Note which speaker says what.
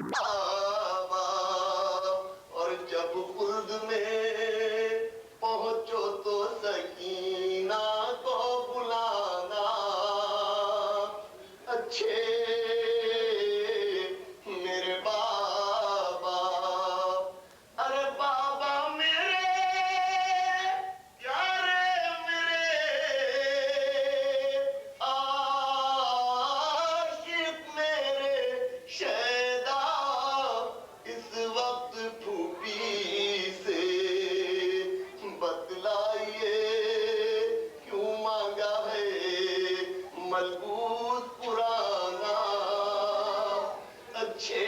Speaker 1: बाबा, और जब खुद में पहुंचो तो सकीना को बुलाना। अच्छे मेरे बाबा, अरे बाबा मेरे प्यारे मेरे आशिक मेरे शैदा, इस वक्त फूफी से बतलाइए क्यों मांगा है मलबूस पुराना। अच्छे